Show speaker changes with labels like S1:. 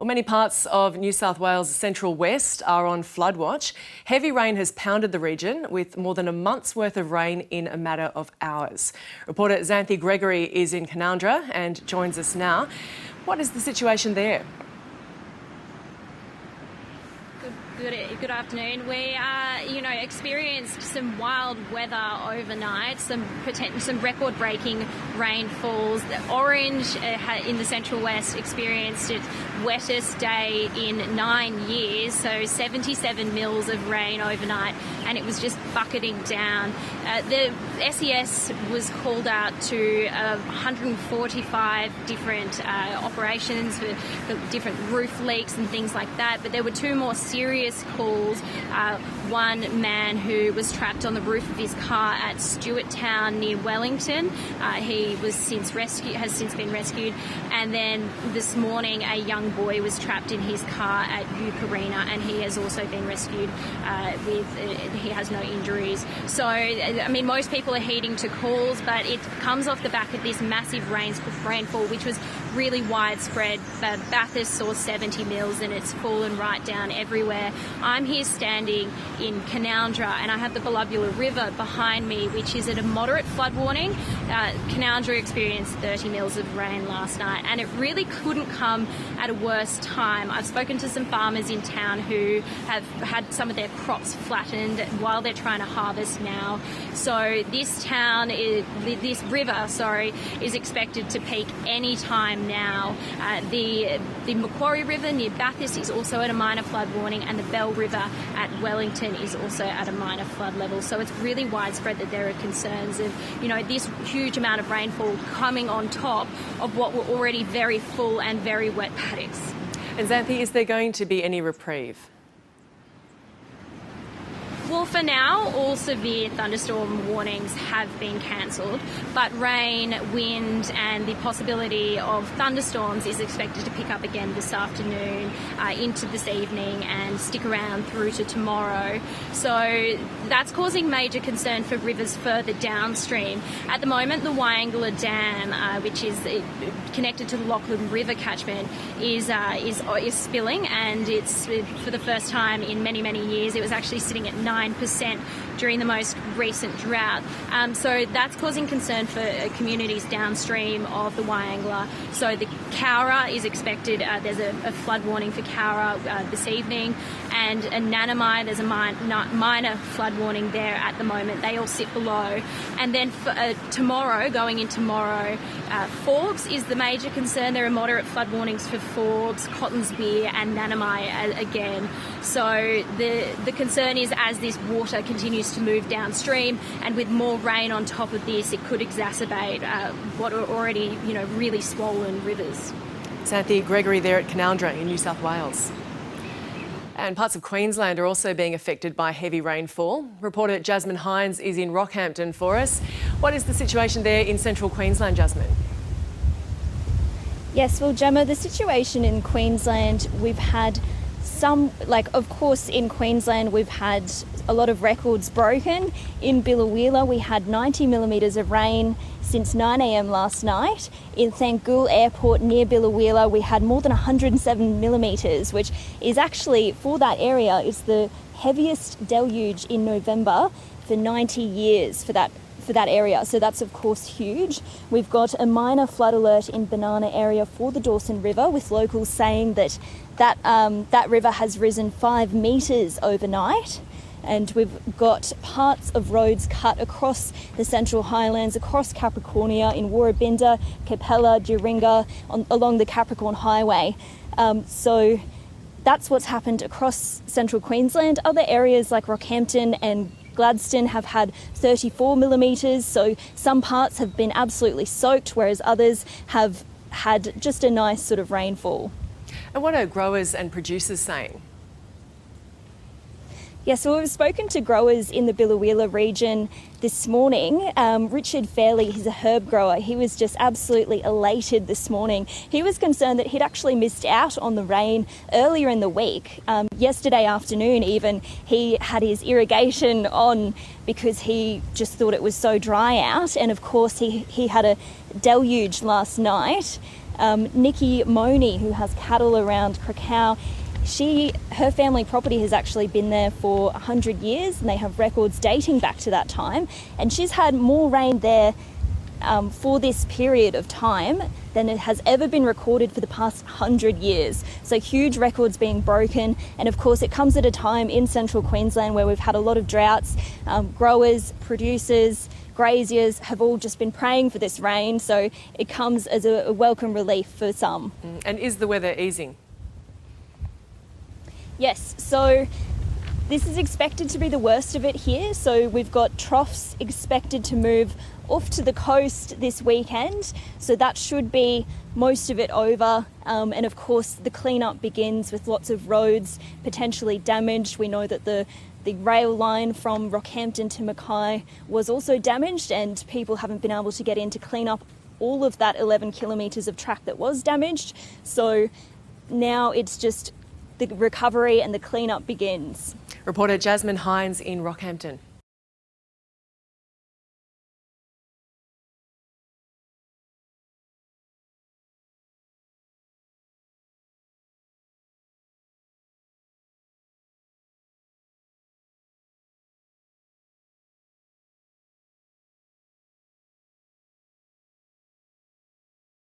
S1: Well, many parts of New South Wales' central west are on flood watch. Heavy rain has pounded the region with more than a month's worth of rain in a matter of hours. Reporter Xanthi Gregory is in Canowindra and joins us now. What is the situation there?
S2: Good afternoon. We experienced some wild weather overnight, some record-breaking rainfalls. Orange in the Central West experienced its wettest day in 9 years, so 77 mils of rain overnight, and it was just bucketing down. The SES was called out to 145 different operations for different roof leaks and things like that, but there were two more serious calls. One man who was trapped on the roof of his car at Stewarttown near Wellington. He has since been rescued. And then this morning, a young boy was trapped in his car at Eukarina, and he has also been rescued. He has no injuries. So, I mean, most people are heeding to calls, but it comes off the back of this massive rainfall, which was really widespread. Bathurst saw 70 mils, and it's fallen right down everywhere. I'm here standing in Canowindra, and I have the Ballubula River behind me, which is at a moderate flood warning. Canowindra experienced 30 mils of rain last night, and it really couldn't come at a worse time. I've spoken to some farmers in town who have had some of their crops flattened while they're trying to harvest now. So this river is expected to peak any time now. The Macquarie River near Bathurst is also at a minor flood warning, and the Bell River at Wellington is also at a minor flood level. So it's really widespread that there are concerns of, this huge amount of rainfall coming on top of what were already very full and very wet paddocks.
S1: And Xanthi, is there going to be any reprieve?
S2: Well, for now, all severe thunderstorm warnings have been cancelled, but rain, wind and the possibility of thunderstorms is expected to pick up again this afternoon, into this evening, and stick around through to tomorrow. So that's causing major concern for rivers further downstream. At the moment, the Wyangala Dam, which is connected to the Lachlan River catchment, is spilling, and it's for the first time in many, many years. It was actually sitting at 9% during the most recent drought. So that's causing concern for communities downstream of the Wyangala. So the Cowra is expected, there's a flood warning for Cowra this evening, and Nanamai, there's a minor flood warning there at the moment. They all sit below. And then for tomorrow, going in tomorrow, Forbes is the major concern. There are moderate flood warnings for Forbes, Cottonsbeer and Nanamai again. So the concern is, as this water continues to move downstream, and with more rain on top of this, it could exacerbate what are already, really swollen rivers.
S1: Xanthi Gregory there at Canowindra in New South Wales. And parts of Queensland are also being affected by heavy rainfall. Reporter Jasmine Hines is in Rockhampton for us. What is the situation there in central Queensland, Jasmine?
S3: Yes, well, Gemma, the situation in Queensland, we've had of course, in Queensland, we've had a lot of records broken. In Biloela, we had 90 millimetres of rain since 9 a.m. last night. In Thangool Airport near Biloela, we had more than 107 millimetres, which is actually, for that area, is the heaviest deluge in November for 90 years for that area. So that's of course huge. We've got a minor flood alert in Banana area for the Dawson River, with locals saying that river has risen 5 metres overnight. And we've got parts of roads cut across the Central Highlands, across Capricornia, in Warrabinda, Capella, Duringa, along the Capricorn Highway. So that's what's happened across central Queensland. Other areas like Rockhampton and Gladstone have had 34 millimetres, so some parts have been absolutely soaked, whereas others have had just a nice sort of rainfall.
S1: And what are growers and producers saying?
S3: Yeah, so we've spoken to growers in the Biloela region this morning. Richard Fairley, he's a herb grower. He was just absolutely elated this morning. He was concerned that he'd actually missed out on the rain earlier in the week. Yesterday afternoon even, he had his irrigation on because he just thought it was so dry out. And of course, he had a deluge last night. Nikki Money, who has cattle around Krakow, her family property has actually been there for 100 years, and they have records dating back to that time. And she's had more rain there for this period of time than it has ever been recorded for the past 100 years. So huge records being broken. And of course, it comes at a time in central Queensland where we've had a lot of droughts. Growers, producers, graziers have all just been praying for this rain. So it comes as a welcome relief for some.
S1: And is the weather easing?
S3: Yes, so this is expected to be the worst of it here. So we've got troughs expected to move off to the coast this weekend. So that should be most of it over. And of course, the cleanup begins with lots of roads potentially damaged. We know that the rail line from Rockhampton to Mackay was also damaged, and people haven't been able to get in to clean up all of that 11 kilometres of track that was damaged. So now it's just the recovery and the cleanup begins.
S1: Reporter Jasmine Hines in Rockhampton.